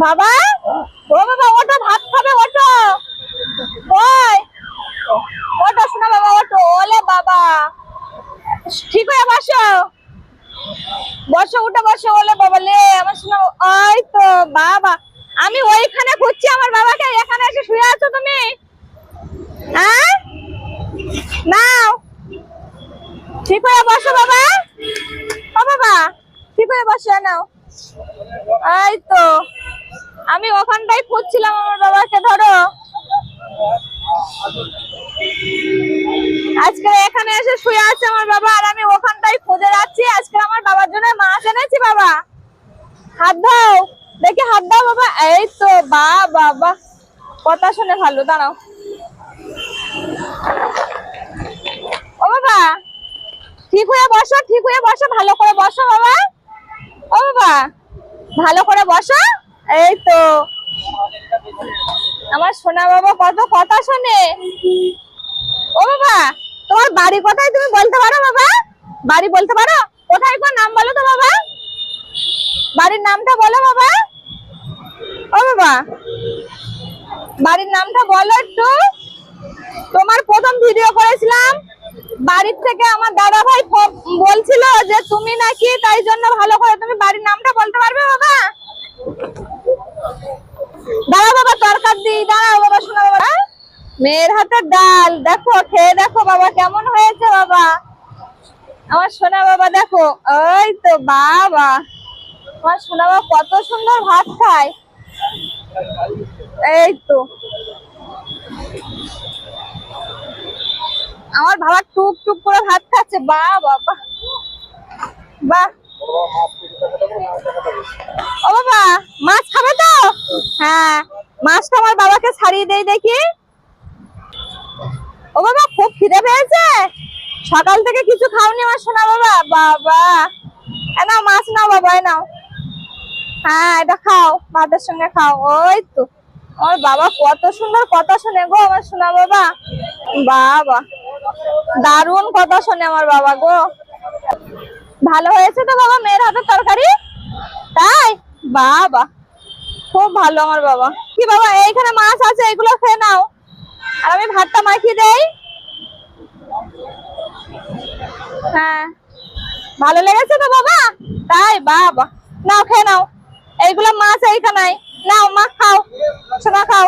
বাবা, ও বাবা, ওটো ভাত খাবে, ওটো। ওই ওটো, শোনা বাবা, ওটো। ওলে বাবা, ঠিক হয়ে বসো, বসো, উঠে বসো। ওলে বাবা, লে আমার শোনা। ওই তো বাবা, আমি ওইখানে খুঁজছি আমার বাবাকে, এখানে এসে শুয়ে আছো তুমি? হ্যাঁ, নাও, ঠিক হয়ে বসো বাবা। ও বাবা, ঠিক হয়ে বসে নাও। এই তো আমি ওখানটাই খুঁজছিলাম আমার বাবাকে, ধরো। আজকে এখানে এসে শুয়ে আছে আমার বাবা, আর আমি ওখানটাই খুঁজে যাচ্ছি। আজকে আমার বাবার জন্য মাছ এনেছি বাবা। হাত দাও দেখি, হাত দাও বাবা। এই তো বাবা, কথা শুনে ভালো, দাঁড়াও। ও বাবা, ঠিক হয়ে বসো, ঠিক হয়ে বসো, ভালো করে বসো বাবা। ও বাবা, ভালো করে বসো। এই তো আমার সোনা বাবা কত কথা শোনে। ও বাবা, তোমার বাড়ি কোথায় তুমি বলতে পারো বাবা? বাড়ি বলতে পারো? কোথায় গো, নাম বলো তো বাবা, বাড়ির নামটা বলো বাবা। ও বাবা, বাড়ির নামটা বলো একটু। তোমার প্রথম ভিডিও করেছিলাম, বাড়ির থেকে আমার দাদা ভাই বলছিল যে তুমি নাকি, তাই জন্য ভালো করে তুমি বাড়ির নামটা বলতে পারবে বাবা? দাঁড়াও বাবা, তরকার দিই, দাঁড়াও বাবা। শোনো বাবা, মেয়ের হাতের ডাল দেখো, খেয়ে দেখো বাবা কেমন হয়েছে বাবা। আমার সোনা বাবা দেখো, ওই তো বাবা, আমার সোনা বাবা কত সুন্দর ভাত খায়। এই তো আমার বাবা টুক টুক করে ভাত খাচ্ছে, বাবা বাহ। ও বাবা, মাছ খাবে তো? হ্যাঁ, মাছটা আমার বাবাকে ছাড়িয়ে দেই দেখি। ও বাবা, খুব খিদে পেয়েছে, সকাল থেকে কিছু খাওনি আমার সোনা বাবা। বাবা, নাও মাছ, নাও বাবা, নাও। হ্যাঁ, এটা খাও, ভাতের সঙ্গে খাও। ওই তো আমার বাবা কত সুন্দর কথা শোনে গো আমার সোনা বাবা। বাবা, দারুণ কথা শোনে আমার বাবা গো। ভালো হয়েছে তো বাবা মেয়ের হাতের তরকারি? তাই? বাবা, খুব ভালো আমার বাবা। কি বাবা, এইখানে মাছ আছে, এগুলো খেয়ে নাও, আর আমি ভাতটা মাখিয়ে দেই। হ্যাঁ, ভালো লেগেছে তো বাবা? তাই? বাবা, নাও খেয়ে নাও, এইগুলো মাছ এইখানে নাও, মা খাও, সোনা খাও।